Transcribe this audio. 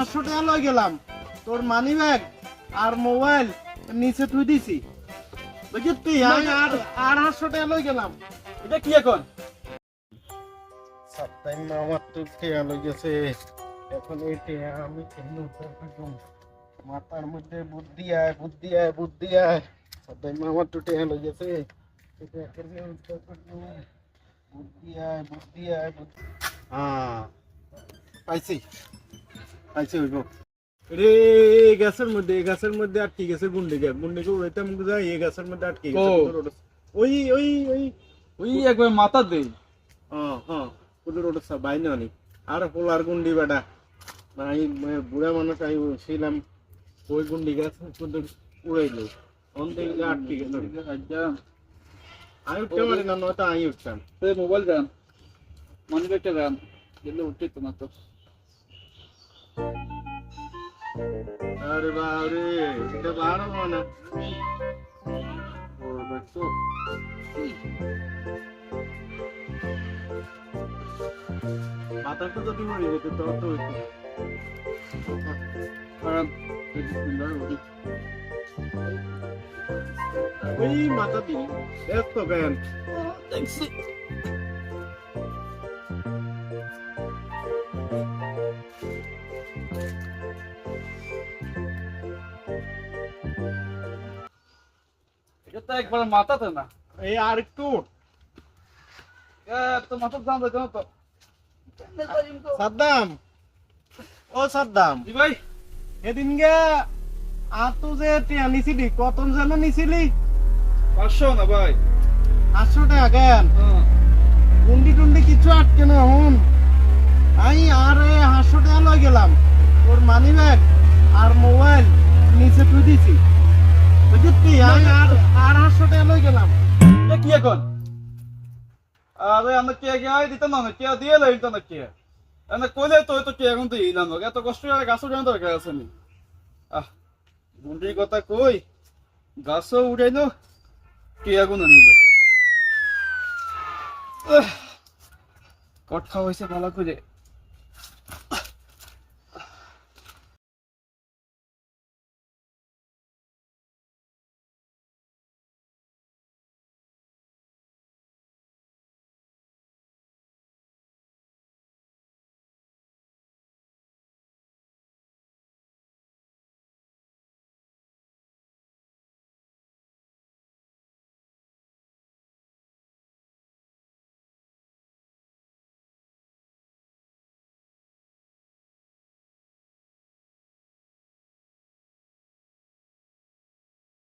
500 টাকা লই গেলাম, তোর মানি ব্যাগ আর মোবাইল নিচে থুই দিছি, বুঝলি? আমি আর 500 টাকা লই গেলাম। এটা কি এখন? সাপ্তাহ আমার তো টাকা লই গেছে, এখন এই টাকা আমি কেন উদ্ধার করব? মাথার মধ্যে বুদ্ধি আয়, বুদ্ধি আয়, বুদ্ধি আয়। সাপ্তাহ আমার তো টাকা লই গেছে, এটা কেমনে উদ্ধার করব? বুদ্ধি আয়, বুদ্ধি আয়, বুদ্ধি। হ্যাঁ, পাইছি পাইছি, হইব রে। গাছের মধ্যে আটকে গেছে গুন্ডিকে উড়াইতাম যাই, এই গাছের মধ্যে আটকে গেছে। ওই ওই ওই ওই একবার মাথা দে। হ্যাঁ হ্যাঁ, কুদুর ওটা বাইনে অনেক আর পোলার গুন্ডি বেটা, আমি বুড়া মানুষ, আমি ছিলাম ওই গুন্ডি গাছ কুদুর উড়াইলো, অন্ধে আটকে গেছে। আমি উঠতে পারি না, নয়তো আমি উঠতাম। মোবাইল দেন, মানি ব্যাগটা দেন, গেলে উঠতে তো না তো। আরে বাবরে, এটা বারো না তো। মাথাটা যদি মরে যেত তখন তো হইতো। ওই মাথা দিই এত ব্যান দেখছি। এটা তো একবার মাথাতে না। এই আর একটু তো মাথার দাম দেয় তো। সাদ্দাম, ও সাদ্দাম, জি ভাই। এদিন গে আতু যে টিয়া নিছিলি, কত যেন নিছিলি? 500 না ভাই। 800 টাকা কেন? গুন্ডি টুন্ডি কিছু আটকে না হুন। আমি আর 800 টাকা লই গেলাম, তোর মানি ব্যাগ আর মোবাইল নিচে থুই দিছি, বুঝলি? আমি আর 800 টাকা লই গেলাম। এটা কি এখন? আরে আমরা কে গায় দিত না, কে দিয়ে লইতো না কে? এনে কইলে তো কে এখন তো ইলাম, এত কষ্ট করে গাছ উঠানো দরকার আছে নি? গুন্ডির কথা কই, গাছও উঠাইলো, কে আগুন নিল। কট খাওয়া হয়েছে ভালো করে।